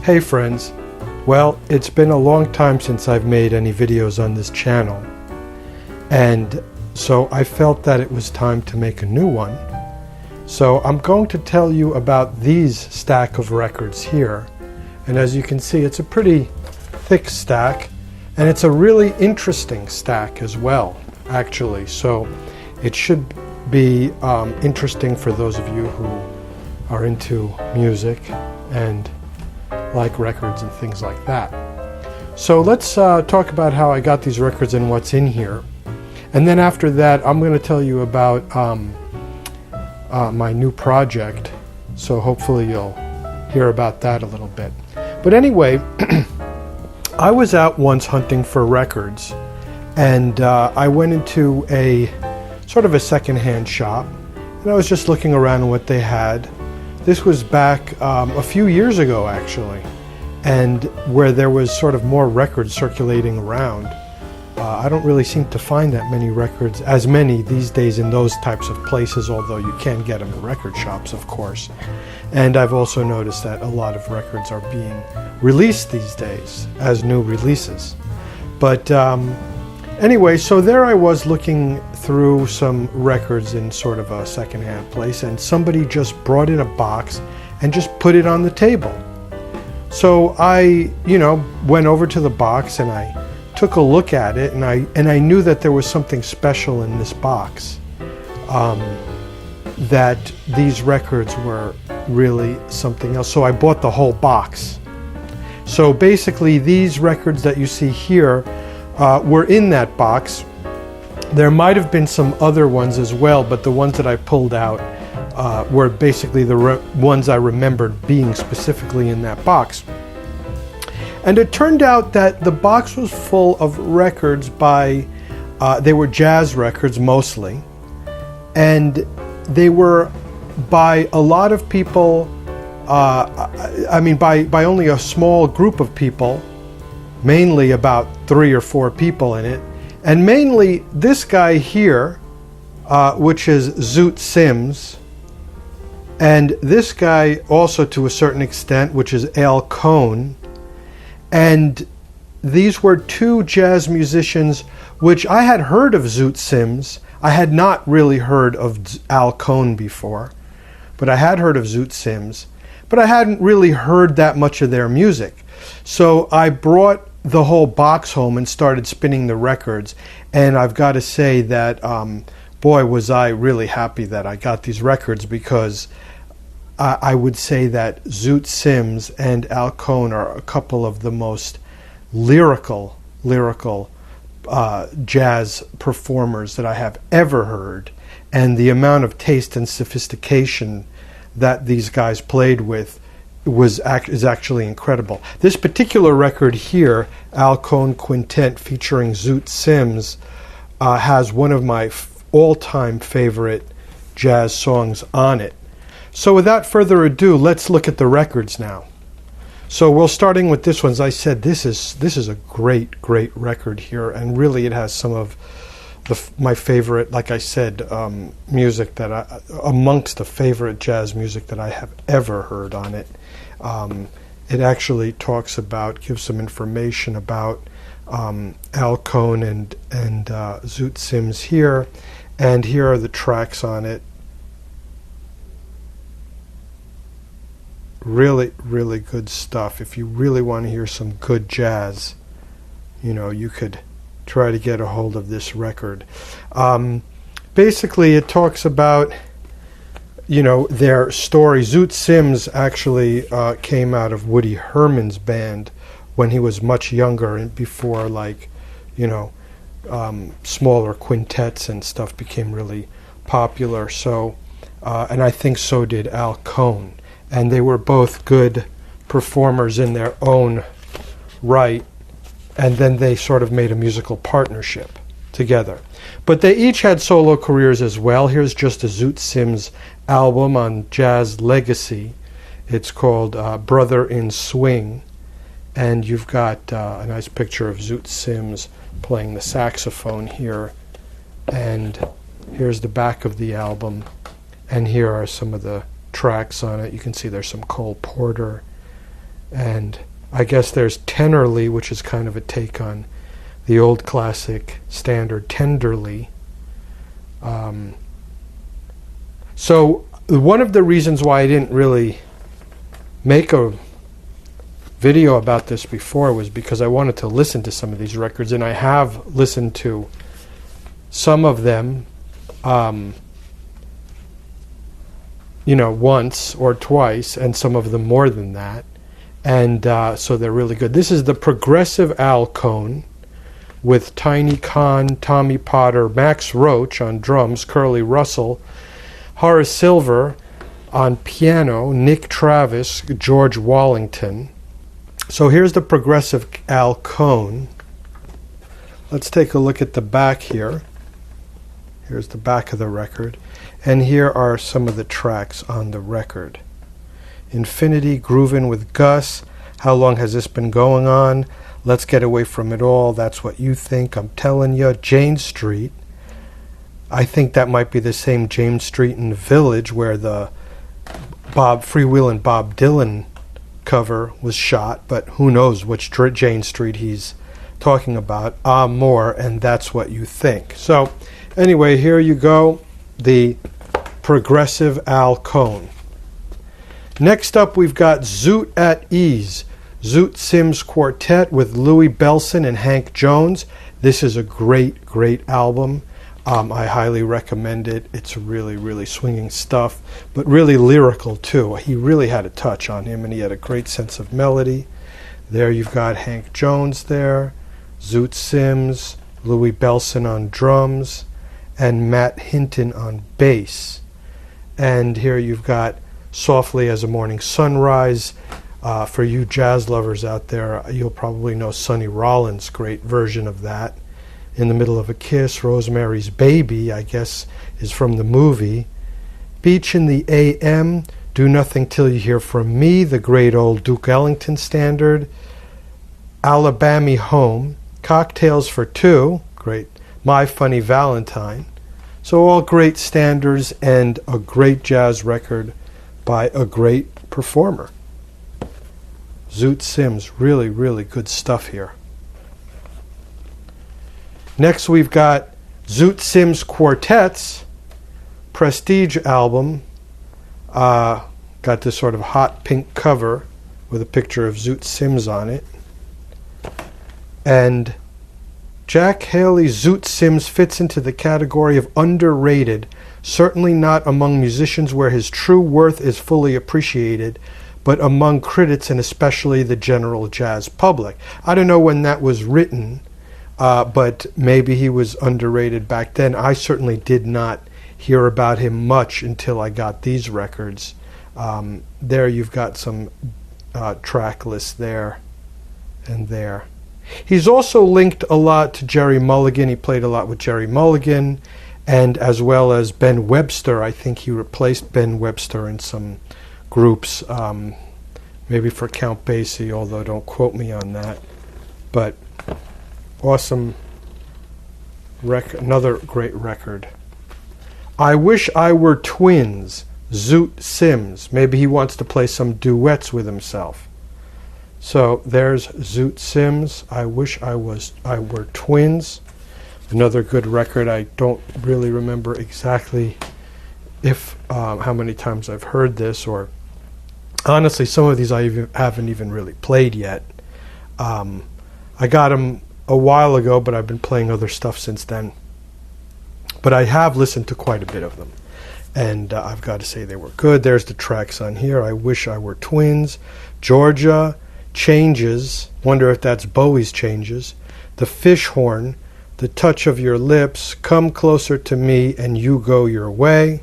Hey friends, well, it's been a long time since I've made any videos on this channel, and so I felt that it was time to make a new one. So I'm going to tell you about these stack of records here, and as you can see, it's a pretty thick stack, and it's a really interesting stack as well, actually. So it should be interesting for those of you who are into music and like records and things like that. So let's talk about how I got these records and what's in here. And then after that, I'm going to tell you about my new project. So hopefully you'll hear about that a little bit. But anyway, I was out once hunting for records, and I went into a sort of a secondhand shop, and I was just looking around at what they had. This was back a few years ago, actually, and where there was sort of more records circulating around. I don't really seem to find that many records, as many these days in those types of places, although you can get them in record shops, of course. And I've also noticed that a lot of records are being released these days as new releases. But anyway, so there I was looking through some records in sort of a secondhand place, and somebody just brought in a box and just put it on the table. So I, went over to the box and I took a look at it, and I knew that there was something special in this box, that these records were really something else. So I bought the whole box. So basically these records that you see here were in that box. There might have been some other ones as well, but the ones that I pulled out were basically the ones I remembered being specifically in that box. And it turned out that the box was full of records by, they were jazz records mostly, and they were by a lot of people, by only a small group of people, mainly about 3 or 4 people in it, and mainly this guy here, which is Zoot Sims, and this guy also to a certain extent, which is Cohn. And these were 2 jazz musicians, which I had heard of Zoot Sims. I had not really heard of Cohn before, but I had heard of Zoot Sims, but I hadn't really heard that much of their music. So I brought the whole box home and started spinning the records, and I've got to say that boy, was I really happy that I got these records, because I would say that Zoot Sims and Cohn are a couple of the most lyrical jazz performers that I have ever heard, and the amount of taste and sophistication that these guys played with is actually incredible. This particular record here, Cohn Quintet featuring Zoot Sims, has one of my all-time favorite jazz songs on it. So without further ado, let's look at the records now. So we're starting with this one. As I said, this is a great record here, and really it has some of my favorite, like I said, music that amongst the favorite jazz music that I have ever heard on it. It actually gives some information about Cohn and Zoot Sims here, and here are the tracks on it. Really good stuff. If you really want to hear some good jazz, you could try to get a hold of this record. Basically, it talks about, their story. Zoot Sims actually came out of Woody Herman's band when he was much younger, and before, smaller quintets and stuff became really popular. So, and I think so did Cohn. And they were both good performers in their own right, and then they sort of made a musical partnership together. But they each had solo careers as well. Here's just a Zoot Sims album on Jazz Legacy. It's called Brother in Swing, and you've got a nice picture of Zoot Sims playing the saxophone here, and here's the back of the album, and here are some of the tracks on it. You can see there's some Cole Porter And I guess there's Tenderly, which is kind of a take on the old classic standard Tenderly. So one of the reasons why I didn't really make a video about this before was because I wanted to listen to some of these records, and I have listened to some of them once or twice, and some of them more than that, and so they're really good. This is the Progressive Al Cohn with Tiny Khan, Tommy Potter, Max Roach on drums, Curly Russell, Horace Silver on piano, Nick Travis, George Wallington. So here's the Progressive Al Cohn. Let's take a look at the back here. Here's the back of the record. And here are some of the tracks on the record. Infinity, Groovin' with Gus, How Long Has This Been Going On, Let's Get Away From It All, That's What You Think, I'm Telling Ya, Jane Street. I think that might be the same Jane Street in the Village where the Freewheelin' Bob Dylan cover was shot, but who knows which Jane Street he's talking about. More, and That's What You Think. So anyway, here you go, the Progressive Al Cohn. Next up, we've got Zoot at Ease, Zoot Sims Quartet with Louis Bellson and Hank Jones. This is a great, great album. I highly recommend it. It's really, really swinging stuff, but really lyrical too. He really had a touch on him, and he had a great sense of melody. There you've got Hank Jones there, Zoot Sims, Louis Bellson on drums, and Matt Hinton on bass. And here you've got Softly as a Morning Sunrise. For you jazz lovers out there, you'll probably know Sonny Rollins' great version of that. In the Middle of a Kiss, Rosemary's Baby, I guess, is from the movie. Beach in the AM, Do Nothing Till You Hear From Me, the great old Duke Ellington standard. Alabama Home, Cocktails for Two, great. My Funny Valentine. So all great standards and a great jazz record by a great performer. Zoot Sims, really, really good stuff here. Next we've got Zoot Sims Quartet's Prestige album. Got this sort of hot pink cover with a picture of Zoot Sims on it. And Jack Haley's Zoot Sims fits into the category of underrated, certainly not among musicians where his true worth is fully appreciated, but among critics and especially the general jazz public. I don't know when that was written, but maybe he was underrated back then. I certainly did not hear about him much until I got these records. There you've got some track lists there and there. He's also linked a lot to Gerry Mulligan. He played a lot with Gerry Mulligan, and as well as Ben Webster. I think he replaced Ben Webster in some groups, maybe for Count Basie, although don't quote me on that. But awesome record, another great record. I Wish I Were Twins, Zoot Sims. Maybe he wants to play some duets with himself. So there's Zoot Sims, I Wish I Were Twins. Another good record. I don't really remember exactly if how many times I've heard this, or honestly, some of these I haven't even really played yet. I got them a while ago, but I've been playing other stuff since then. But I have listened to quite a bit of them, and I've got to say they were good. There's the tracks on here. I Wish I Were Twins, Georgia, Changes, wonder if that's Bowie's Changes, The Fish Horn, The Touch of Your Lips, Come Closer to Me and You Go Your Way.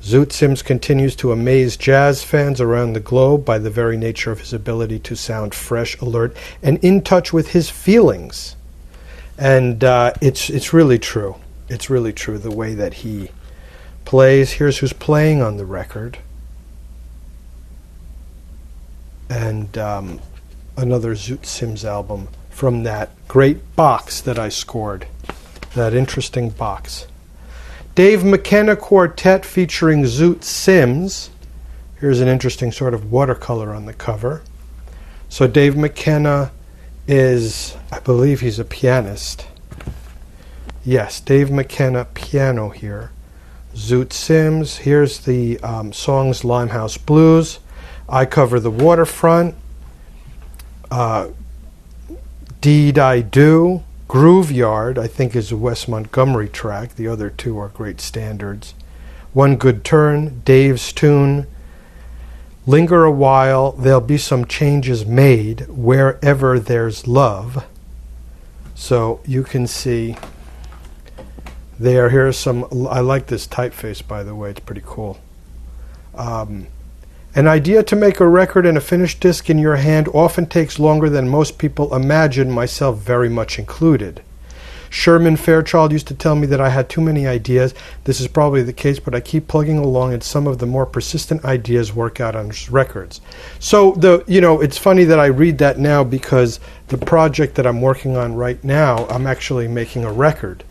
Zoot Sims continues to amaze jazz fans around the globe by the very nature of his ability to sound fresh, alert, and in touch with his feelings. And it's really true. It's really true, the way that he plays. Here's who's playing on the record. And another Zoot Sims album from that great box that I scored, that interesting box. Dave McKenna Quartet featuring Zoot Sims. Here's an interesting sort of watercolor on the cover. So Dave McKenna is, I believe he's a pianist. Yes, Dave McKenna, piano here. Zoot Sims, here's the songs Limehouse Blues. I Cover the Waterfront. Deed I Do. Groove Yard, I think, is a Wes Montgomery track. The other two are great standards. One Good Turn, Dave's Tune. Linger a While, There'll Be Some Changes Made, Wherever There's Love. So you can see there. Here's some, I like this typeface, by the way, it's pretty cool. An idea to make a record and a finished disc in your hand often takes longer than most people imagine, myself very much included. Sherman Fairchild used to tell me that I had too many ideas. This is probably the case, but I keep plugging along and some of the more persistent ideas work out on records. So it's funny that I read that now, because the project that I'm working on right now, I'm actually making a record.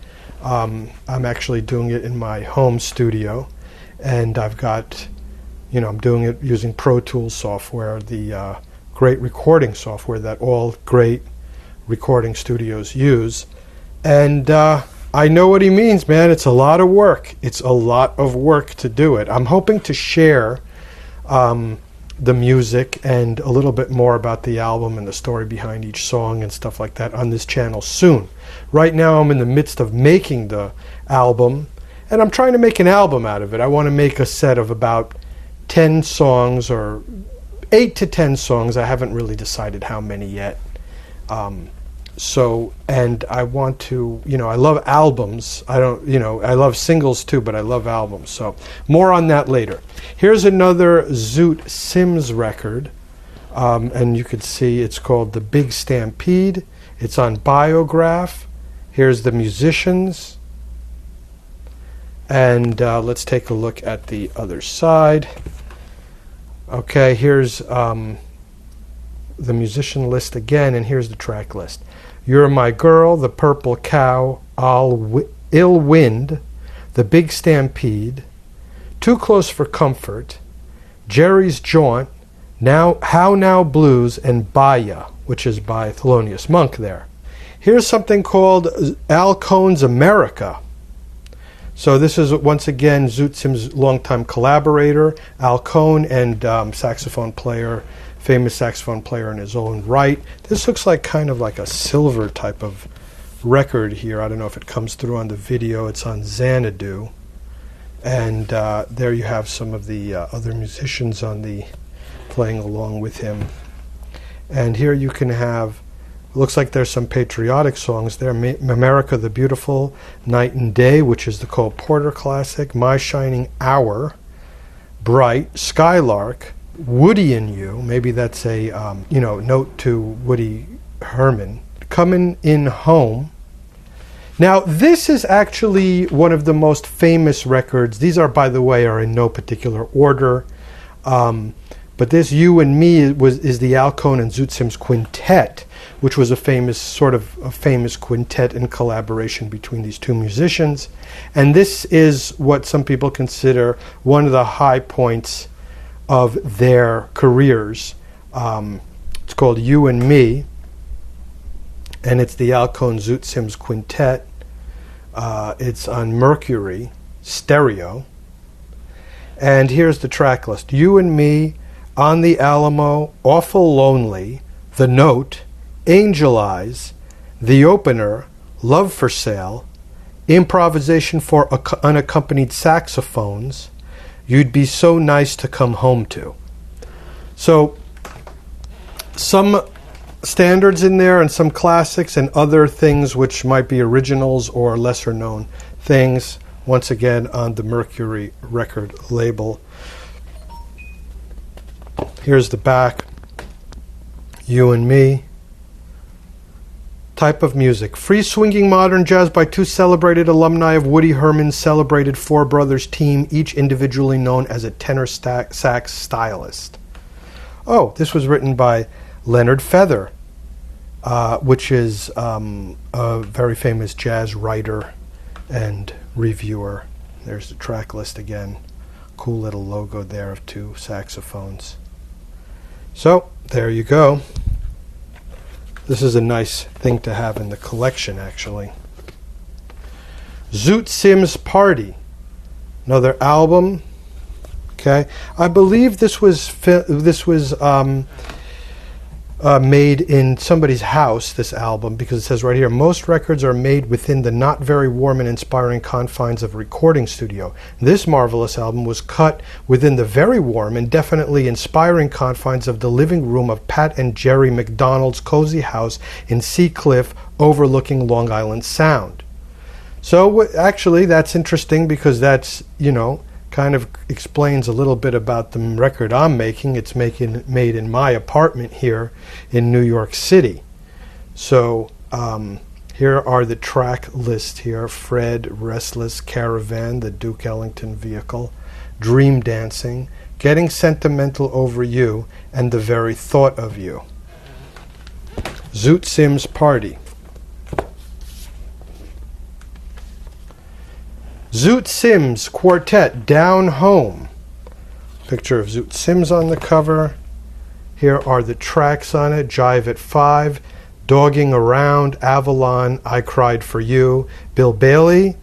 I'm actually doing it in my home studio, and I've got, I'm doing it using Pro Tools software, the great recording software that all great recording studios use. And I know what he means, man. It's a lot of work. It's a lot of work to do it. I'm hoping to share the music and a little bit more about the album and the story behind each song and stuff like that on this channel soon. Right now I'm in the midst of making the album, and I'm trying to make an album out of it. I want to make a set of about 10 songs, or 8 to 10 songs. I haven't really decided how many yet. And I want to, I love albums. I love singles too, but I love albums. So more on that later. Here's another Zoot Sims record. And you can see it's called The Big Stampede. It's on Biograph. Here's the musicians. And let's take a look at the other side. Okay, here's the musician list again, and here's the track list. You're My Girl, The Purple Cow, Ill Wind, The Big Stampede, Too Close for Comfort, Jerry's Jaunt, How Now Blues, and Baya, which is by Thelonious Monk there. Here's something called Al Cohn's America. So this is, once again, Zoot Sims' longtime collaborator, Al Cohn, and famous saxophone player in his own right. This looks like kind of like a silver type of record here. I don't know if it comes through on the video. It's on Xanadu. And there you have some of the other musicians playing along with him. And here you can have, it looks like there's some patriotic songs there. America the Beautiful, Night and Day, which is the Cole Porter classic, My Shining Hour, Bright, Skylark, Woody and You, maybe that's a note to Woody Herman, Comin' In Home. Now this is actually one of the most famous records. These are, by the way, are in no particular order, but this You and Me is the Al Cohn and Zoot Sims quintet, which was a famous quintet in collaboration between these two musicians. And this is what some people consider one of the high points of their careers. It's called You and Me, and it's the Al Cohn Zoot Sims quintet. It's on Mercury stereo, and here's the track list: You and Me, On the Alamo, Awful Lonely, The Note, Angel Eyes, The Opener, Love for Sale, Improvisation for Unaccompanied Saxophones, You'd Be So Nice to Come Home To. So some standards in there and some classics and other things which might be originals or lesser known things, once again on the Mercury record label. Here's the back. You and Me. Type of music: free swinging modern jazz by two celebrated alumni of Woody Herman's celebrated Four Brothers team, each individually known as a tenor sax stylist. Oh, this was written by Leonard Feather, which is a very famous jazz writer and reviewer. There's the track list again. Cool little logo there of two saxophones. So, there you go. This is a nice thing to have in the collection, actually. Zoot Sims Party, another album. Okay, I believe this was made in somebody's house, this album, because it says right here, most records are made within the not very warm and inspiring confines of a recording studio. This marvelous album was cut within the very warm and definitely inspiring confines of the living room of Pat and Jerry McDonald's cozy house in Sea Cliff overlooking Long Island Sound. So actually that's interesting, because that's, kind of explains a little bit about the record I'm making. It's made in my apartment here in New York City. So here are the track list here. Fred, Restless, Caravan, the Duke Ellington vehicle, Dream Dancing, Getting Sentimental Over You, and The Very Thought of You. Zoot Sims Party. Zoot Sims Quartet, Down Home. Picture of Zoot Sims on the cover. Here are the tracks on it. Jive at 5, Dogging Around, Avalon, I Cried for You, Bill Bailey,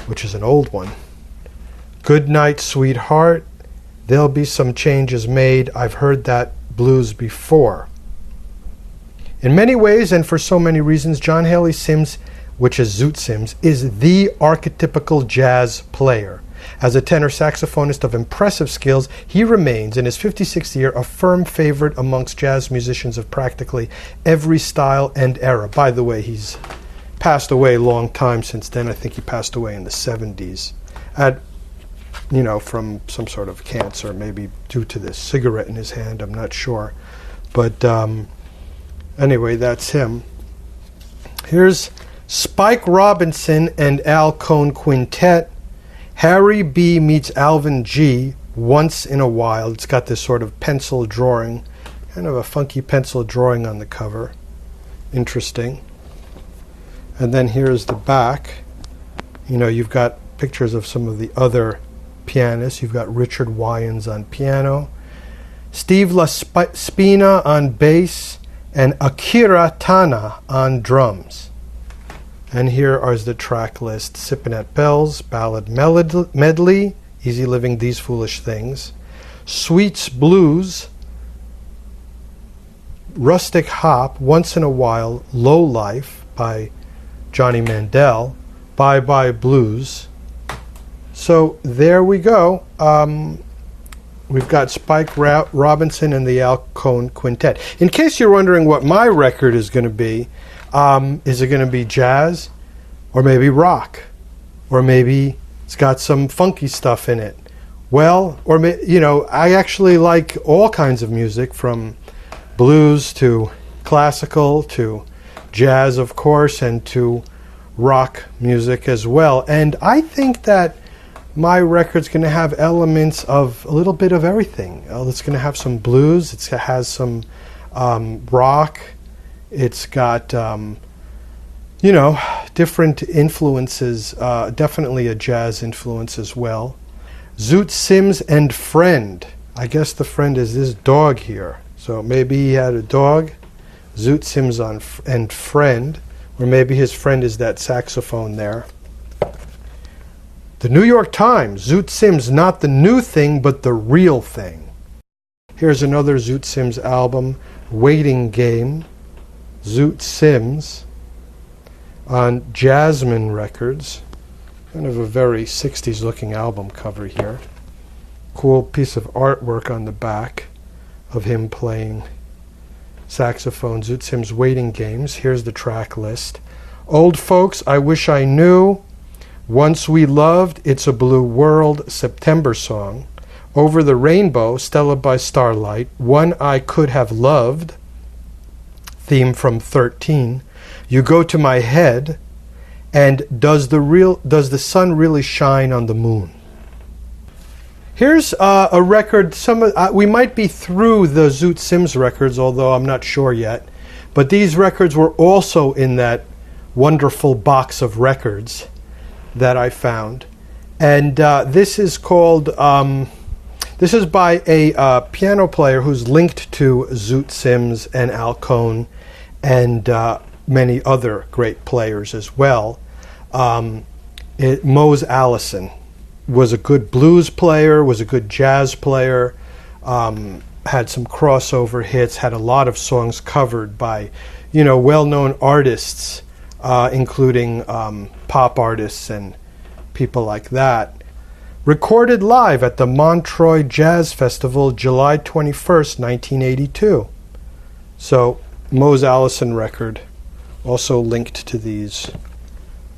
which is an old one, Good Night, Sweetheart, There'll Be Some Changes Made, I've Heard That Blues Before. In many ways, and for so many reasons, John Haley Sims, which is Zoot Sims, is the archetypical jazz player. As a tenor saxophonist of impressive skills, he remains, in his 56th year, a firm favorite amongst jazz musicians of practically every style and era. By the way, he's passed away a long time since then. I think he passed away in the 70s, from some sort of cancer, maybe due to the cigarette in his hand, I'm not sure. But anyway, that's him. Here's Spike Robinson and Al Cohn Quintet, Harry B. meets Alvin G. Once in a While. It's got this sort of pencil drawing, kind of a funky pencil drawing on the cover. Interesting. And then here's the back. You've got pictures of some of the other pianists. You've got Richard Wyans on piano, Steve La Spina on bass, and Akira Tana on drums. And here is the track list. Sippin' at Bells, Ballad Medley, Easy Living, These Foolish Things, Sweets Blues, Rustic Hop, Once in a While, Low Life by Johnny Mandel, Bye Bye Blues. So there we go. We've got Spike Robinson and the Al Cohn Quintet. In case you're wondering what my record is going to be, is it going to be jazz, or maybe rock, or maybe it's got some funky stuff in it? Well, or I actually like all kinds of music, from blues to classical to jazz, of course, and to rock music as well. And I think that my record's going to have elements of a little bit of everything. It's going to have some blues. It has some rock. It's got, different influences, definitely a jazz influence as well. Zoot Sims and Friend. I guess the friend is this dog here. So maybe he had a dog. Zoot Sims and Friend. Or maybe his friend is that saxophone there. The New York Times. Zoot Sims, not the new thing, but the real thing. Here's another Zoot Sims album, Waiting Game. Zoot Sims on Jasmine Records. Kind of a very 60s looking album cover here. Cool piece of artwork on the back of him playing saxophone. Zoot Sims Waiting Games. Here's the track list. Old Folks, I Wish I Knew. Once We Loved, It's a Blue World, September Song. Over the Rainbow, Stella by Starlight. One I Could Have Loved, theme from 13. You Go to My Head, and Does the Sun Really Shine on the Moon? Here's a record. We might be through the Zoot Sims records, although I'm not sure yet. But these records were also in that wonderful box of records that I found. And this is called, this is by a piano player who's linked to Zoot Sims and Al Cohn. and many other great players as well. Mose Allison was a good blues player, was a good jazz player, had some crossover hits, had a lot of songs covered by, well-known artists, including pop artists and people like that. Recorded live at the Montreux Jazz Festival, July 21st, 1982. So, Mose Allison record, also linked to these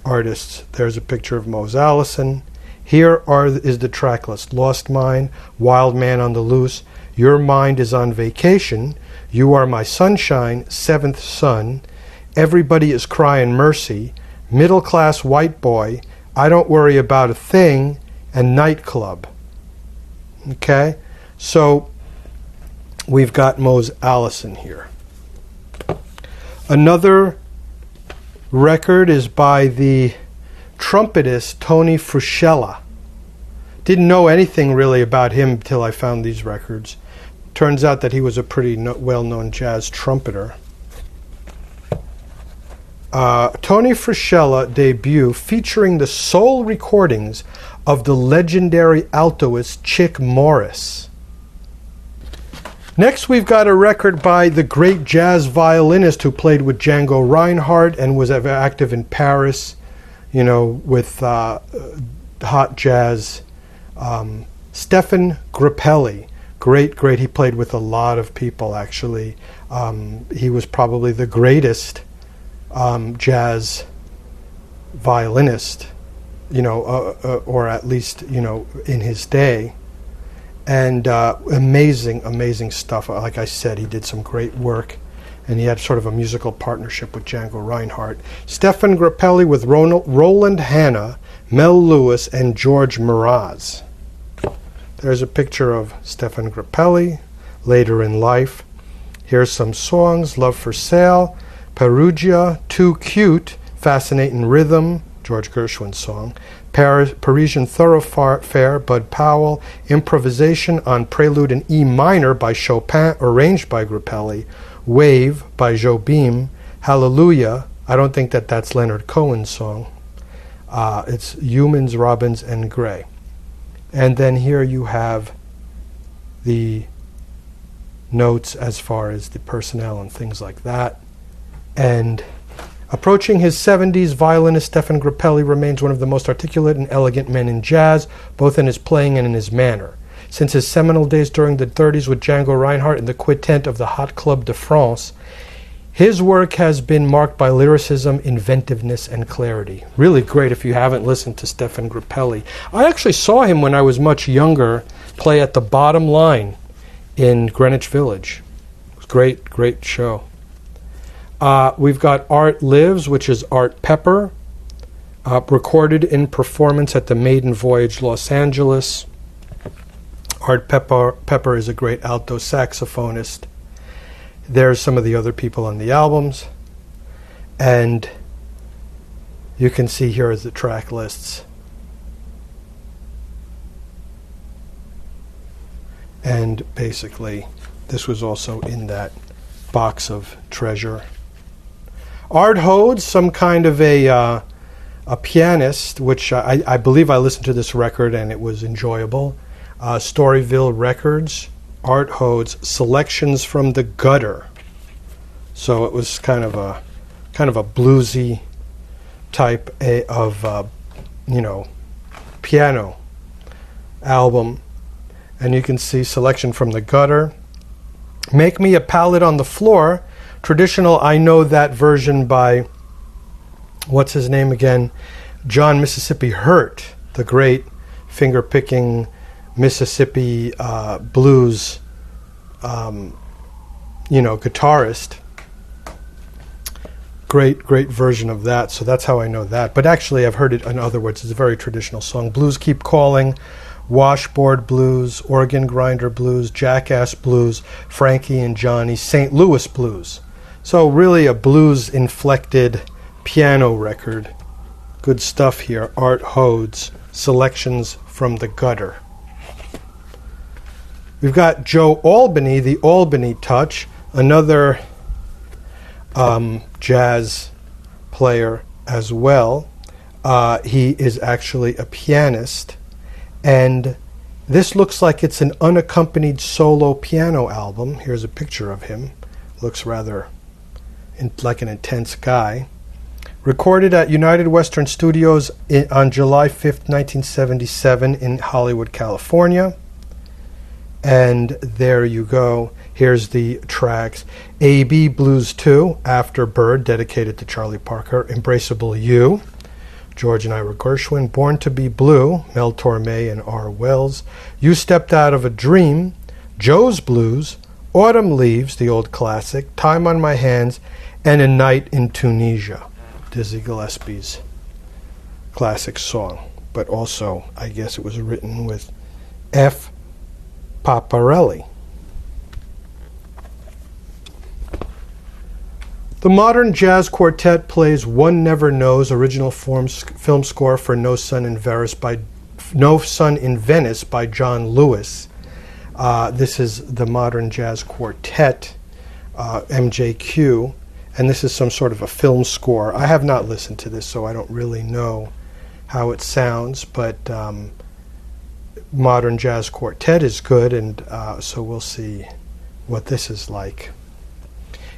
artists. There's a picture of Mose Allison. Here is the track list: Lost Mine, Wild Man on the Loose, Your Mind is on Vacation, You Are My Sunshine, Seventh Son, Everybody is Crying Mercy, Middle Class White Boy, I Don't Worry About a Thing, and Nightclub. Okay? So, we've got Mose Allison here. Another record is by the trumpetist Tony Fruscella. Didn't know anything really about him until I found these records. Turns out that he was a pretty well-known jazz trumpeter. Tony Fruscella debut featuring the sole recordings of the legendary altoist Chick Morris. Next, we've got a record by the great jazz violinist who played with Django Reinhardt and was active in Paris, with hot jazz. Stephane Grapelli, great. He played with a lot of people, actually. He was probably the greatest jazz violinist, or at least, in his day. And amazing stuff. Like I said, he did some great work, and he had sort of a musical partnership with Django Reinhardt. Stephane Grapelli with Roland Hanna, Mel Lewis, and George Mraz. There's a picture of Stephane Grapelli later in life. Here's some songs: Love for Sale, Perugia, Too Cute, Fascinating Rhythm, George Gershwin's song, Parisian Thoroughfare, Bud Powell, Improvisation on Prelude in E minor by Chopin, arranged by Grapelli, Wave by Jobim, Hallelujah, I don't think that's Leonard Cohen's song. It's Humans, Robbins, and Gray. And then here you have the notes as far as the personnel and things like that. And approaching his 70s, violinist Stephane Grapelli remains one of the most articulate and elegant men in jazz, both in his playing and in his manner. Since his seminal days during the 30s with Django Reinhardt and the quintet of the Hot Club de France, his work has been marked by lyricism, inventiveness, and clarity. Really great if you haven't listened to Stephane Grapelli. I actually saw him when I was much younger play at the Bottom Line in Greenwich Village. It was great show. We've got Art Lives, which is Art Pepper, recorded in performance at the Maiden Voyage, Los Angeles. Art Pepper is a great alto saxophonist. There's some of the other people on the albums. And you can see here is the track lists. And basically, this was also in that box of treasure. Art Hodes, some kind of a pianist, which I believe I listened to this record and it was enjoyable. Storyville Records, Art Hodes, Selections from the Gutter. So it was kind of a bluesy type of piano album. And you can see Selection from the Gutter. Make Me a Pallet on the Floor, traditional I Know That version by, what's his name again? John Mississippi Hurt, the great finger-picking Mississippi blues guitarist. Great version of that, so that's how I know that. But actually I've heard it in other words. It's a very traditional song. Blues Keep Calling, Washboard Blues, Organ Grinder Blues, Jackass Blues, Frankie and Johnny, St. Louis Blues. So really a blues-inflected piano record. Good stuff here. Art Hodes, Selections from the Gutter. We've got Joe Albany, the Albany Touch, another jazz player as well. He is actually a pianist, and this looks like it's an unaccompanied solo piano album. Here's a picture of him. Looks rather like an intense guy. Recorded at United Western Studios on July 5th, 1977 in Hollywood, California. And there you go. Here's the tracks. A.B. Blues 2, After Bird, dedicated to Charlie Parker. Embraceable You, George and Ira Gershwin. Born to be Blue, Mel Torme and R. Wells. You Stepped Out of a Dream, Joe's Blues. Autumn Leaves, the old classic. Time on My Hands, and A Night in Tunisia, Dizzy Gillespie's classic song. But also, I guess it was written with F. Paparelli. The modern jazz quartet plays One Never Knows, original film score for No Sun in Venice by John Lewis. This is the modern jazz quartet, MJQ, and this is some sort of a film score. I have not listened to this, so I don't really know how it sounds, but modern jazz quartet is good, and so we'll see what this is like.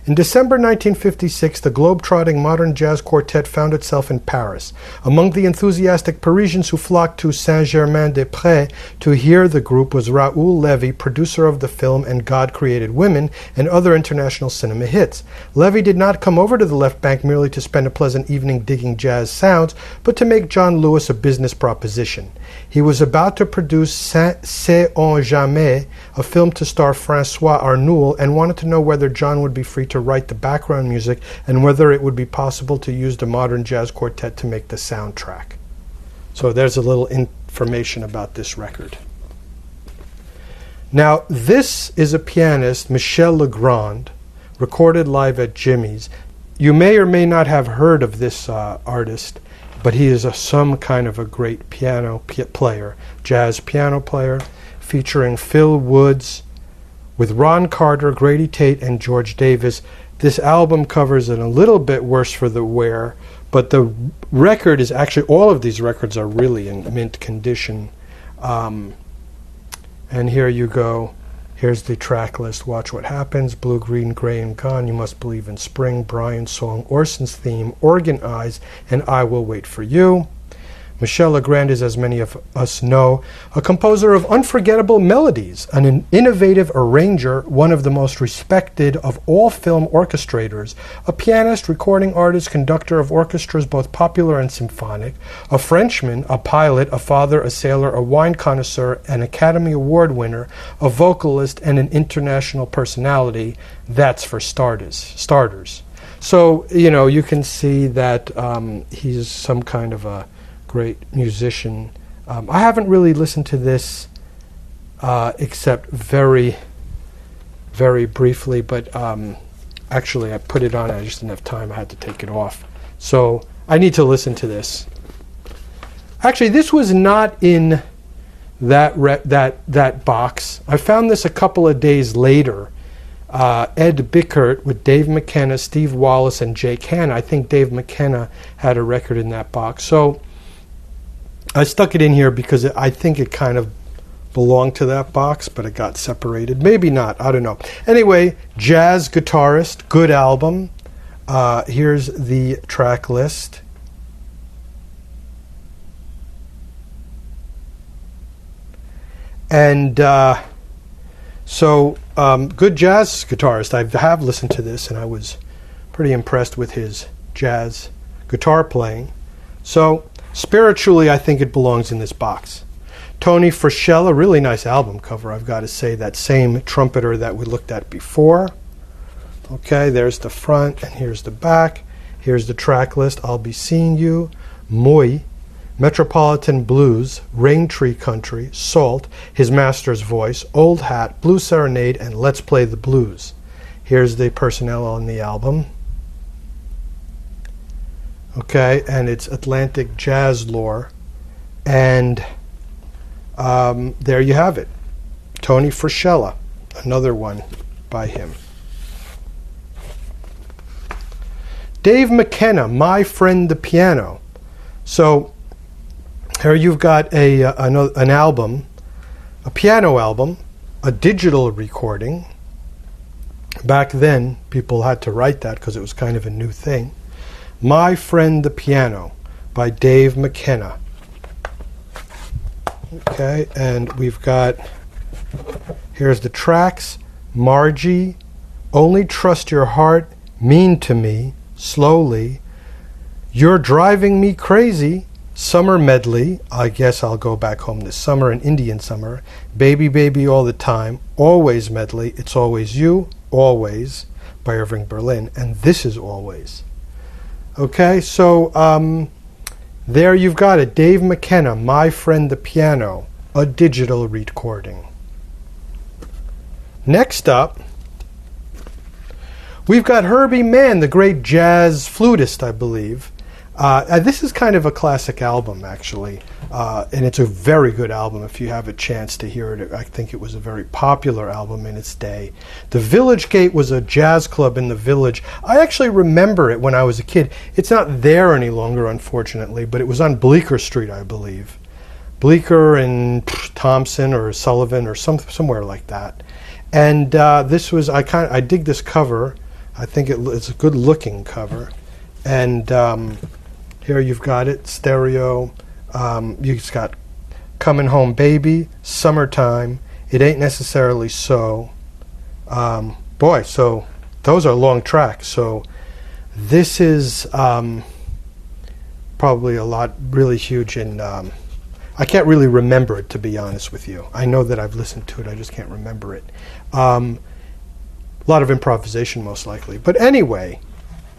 In December 1956, the globe-trotting modern jazz quartet found itself in Paris. Among the enthusiastic Parisians who flocked to Saint-Germain-des-Prés to hear the group was Raoul Levy, producer of the film And God Created Women and other international cinema hits. Levy did not come over to the left bank merely to spend a pleasant evening digging jazz sounds, but to make John Lewis a business proposition. He was about to produce C'est en Jamais, a film to star François Arnoul, and wanted to know whether John would be free to write the background music and whether it would be possible to use the modern jazz quartet to make the soundtrack. So there's a little information about this record. Now, this is a pianist, Michel LeGrand, recorded live at Jimmy's. You may or may not have heard of this artist, but he is some kind of a great piano player, jazz piano player, featuring Phil Woods, with Ron Carter, Grady Tate, and George Davis. This album covers it a little bit worse for the wear, but the record is actually, all of these records are really in mint condition. And here you go. Here's the track list. Watch What Happens, Blue, Green, Gray, and Gone, You Must Believe in Spring, Brian's Song, Orson's Theme, Organ Eyes, and I Will Wait for You. Michel LeGrand is, as many of us know, a composer of unforgettable melodies, an innovative arranger, one of the most respected of all film orchestrators, a pianist, recording artist, conductor of orchestras both popular and symphonic, a Frenchman, a pilot, a father, a sailor, a wine connoisseur, an Academy Award winner, a vocalist, and an international personality. That's for starters. So, you can see that he's some kind of a great musician. I haven't really listened to this except very, very briefly, but actually I put it on, I just didn't have time, I had to take it off. So I need to listen to this. Actually, this was not in that box. I found this a couple of days later. Ed Bickert with Dave McKenna, Steve Wallace, and Jake Hanna. I think Dave McKenna had a record in that box. So I stuck it in here because I think it kind of belonged to that box, but it got separated. Maybe not. I don't know. Anyway, jazz guitarist, good album. Here's the track list. And good jazz guitarist. I have listened to this, and I was pretty impressed with his jazz guitar playing. So spiritually, I think it belongs in this box. Tony Fruscella, really nice album cover, I've got to say. That same trumpeter that we looked at before. Okay, there's the front, and here's the back. Here's the track list. I'll Be Seeing You, Moi, Metropolitan Blues, Rain Tree Country, Salt, His Master's Voice, Old Hat, Blue Serenade, and Let's Play the Blues. Here's the personnel on the album. Okay, and it's Atlantic Jazz Lore. And there you have it. Tony Fruscella, another one by him. Dave McKenna, My Friend the Piano. So here you've got an album, a piano album, a digital recording. Back then, people had to write that because it was kind of a new thing. My Friend the Piano by Dave McKenna. Okay, and we've got, here's the tracks: Margie, Only Trust Your Heart, Mean to Me, Slowly, You're Driving Me Crazy, Summer Medley, I Guess I'll Go Back Home This Summer, and Indian Summer, Baby Baby All the Time, Always Medley, It's Always You, Always by Irving Berlin, and This Is Always. Okay, so there you've got it. Dave McKenna, My Friend the Piano, a digital recording. Next up, we've got Herbie Mann, the great jazz flutist, I believe. This is kind of a classic album, actually, and it's a very good album if you have a chance to hear it. I think it was a very popular album in its day. The Village Gate was a jazz club in the village. I actually remember it when I was a kid. It's not there any longer, unfortunately, but it was on Bleecker Street, I believe. Bleecker and Thompson or Sullivan or somewhere like that. And this was, I dig this cover. I think it's a good looking cover. And here you've got it, stereo. You've got Coming Home Baby, Summertime, It Ain't Necessarily So. Boy, so those are long tracks. So this is probably a lot really huge in, I can't really remember it, to be honest with you. I know that I've listened to it, I just can't remember it. A lot of improvisation, most likely. But anyway,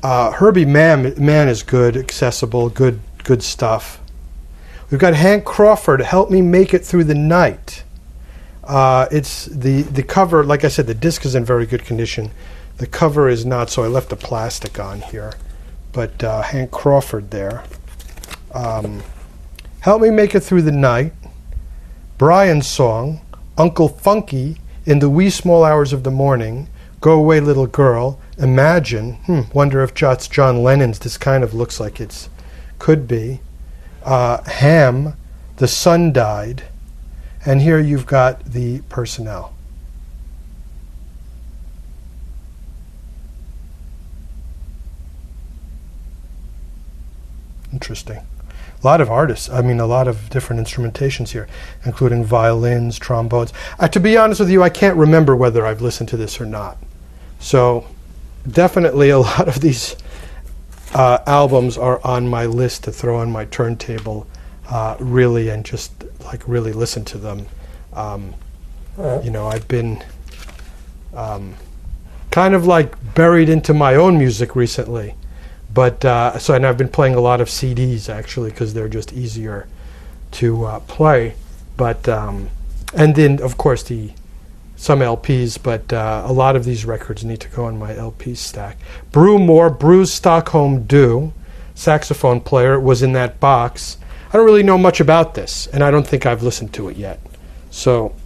Herbie Mann is good, accessible, good stuff. We've got Hank Crawford, Help Me Make It Through the Night. It's the cover, like I said, the disc is in very good condition. The cover is not, so I left the plastic on here. But Hank Crawford there. Help Me Make It Through the Night. Brian's Song, Uncle Funky, In the Wee Small Hours of the Morning, Go Away Little Girl, Imagine, wonder if that's John Lennon's. This kind of looks like it's could be. Ham, The Sun Died, and here you've got the Personnel. Interesting. A lot of artists, a lot of different instrumentations here, including violins, trombones. To be honest with you, I can't remember whether I've listened to this or not. So definitely a lot of these albums are on my list to throw on my turntable, really, and just like really listen to them. I've been kind of like buried into my own music recently, but and I've been playing a lot of CDs actually because they're just easier to play. But and then of course some LPs, but a lot of these records need to go on my LP stack. Bruce Stockholm Dew, saxophone player, was in that box. I don't really know much about this, and I don't think I've listened to it yet. So,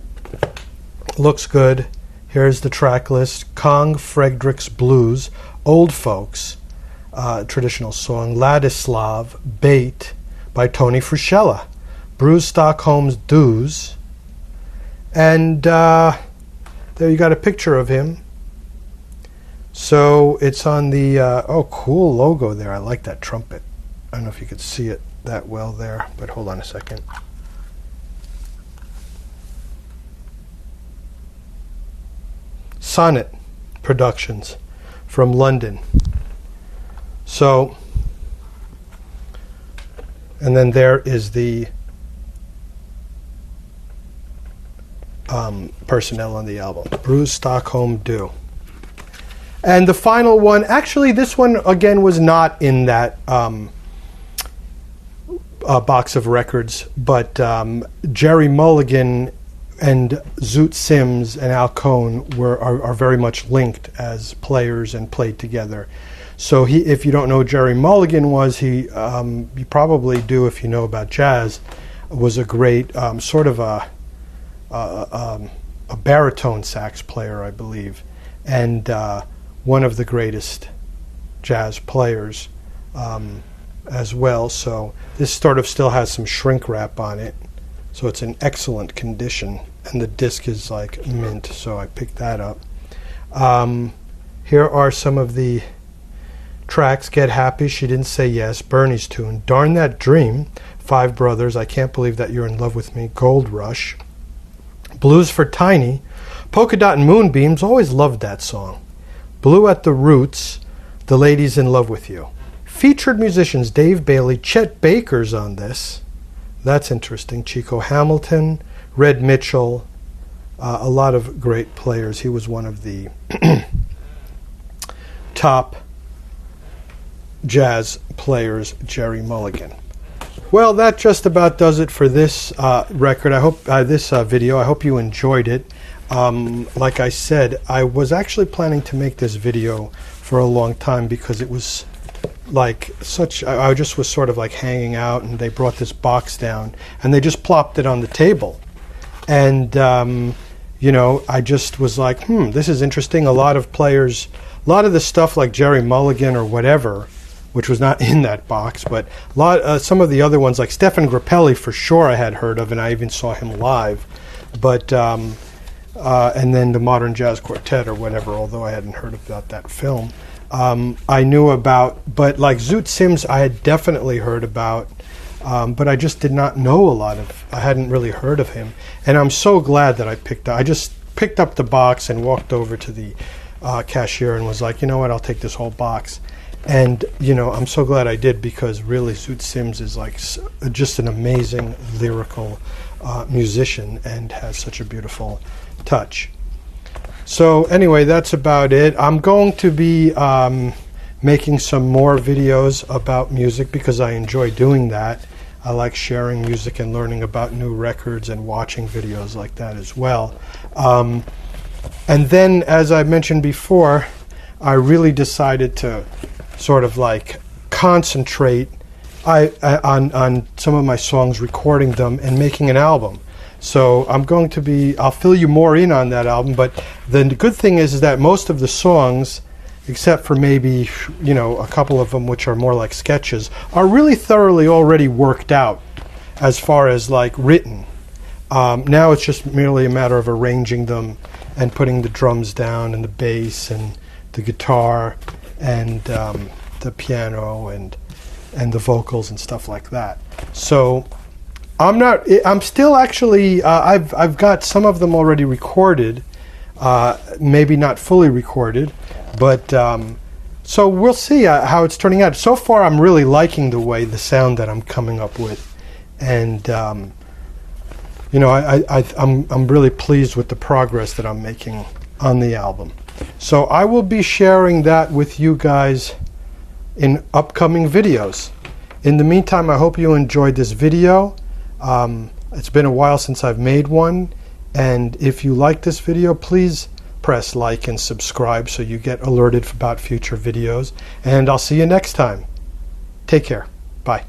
looks good. Here's the track list. Kong Frederick's Blues, Old Folks, traditional song. Ladislav, Bait, by Tony Fruscella. Bruce Stockholm's Dews. And there you got a picture of him. So it's on the, cool logo there. I like that trumpet. I don't know if you could see it that well there, but hold on a second. Sonnet Productions from London. So, and then there is the personnel on the album. Bruce Stockholm Dew. And the final one, actually this one again was not in that box of records, but Gerry Mulligan and Zoot Sims and Cohn are very much linked as players and played together. So if you don't know who Gerry Mulligan was, you probably do if you know about jazz, was a great sort of a baritone sax player, I believe, and one of the greatest jazz players as well. So this sort of still has some shrink wrap on it, so it's in excellent condition, and the disc is like mint, so I picked that up. Here are some of the tracks: Get Happy, She Didn't Say Yes, Bernie's Tune, Darn That Dream, Five Brothers, I Can't Believe That You're in Love With Me, Gold Rush, Blues for Tiny, Polka Dot and Moonbeams, always loved that song, Blue at the Roots, The Lady's in Love With You. Featured musicians: Dave Bailey, Chet Baker's on this. That's interesting. Chico Hamilton, Red Mitchell, a lot of great players. He was one of the top jazz players, Gerry Mulligan. Well, that just about does it for this record. I hope this video. I hope you enjoyed it. Like I said, I was actually planning to make this video for a long time because it was like such. I just was sort of like hanging out, and they brought this box down, and they just plopped it on the table, and you know, I just was like, this is interesting. A lot of players, a lot of the stuff like Gerry Mulligan or whatever, which was not in that box, but some of the other ones like Stephane Grapelli for sure I had heard of, and I even saw him live. But and then the Modern Jazz Quartet or whatever, although I hadn't heard about that film. I knew about, but like Zoot Sims I had definitely heard about, but I just did not know a lot of, I hadn't really heard of him. And I'm so glad that I just picked up the box and walked over to the cashier and was like, you know what, I'll take this whole box. And, you know, I'm so glad I did, because really Zoot Sims is like just an amazing lyrical musician and has such a beautiful touch. So anyway, that's about it. I'm going to be making some more videos about music because I enjoy doing that. I like sharing music and learning about new records and watching videos like that as well. And then, as I mentioned before, I really decided to sort of like concentrate on some of my songs, recording them and making an album. So I'll fill you more in on that album, but the good thing is that most of the songs, except for maybe, you know, a couple of them which are more like sketches, are really thoroughly already worked out as far as like written. Now it's just merely a matter of arranging them and putting the drums down and the bass and the guitar and the piano and the vocals and stuff like that. So I'm still actually, I've got some of them already recorded, maybe not fully recorded, but so we'll see how it's turning out. So far I'm really liking the sound that I'm coming up with, and you know, I'm really pleased with the progress that I'm making on the album. So I will be sharing that with you guys in upcoming videos. In the meantime, I hope you enjoyed this video. It's been a while since I've made one, and if you like this video, please press like and subscribe so you get alerted about future videos, and I'll see you next time. Take care. Bye.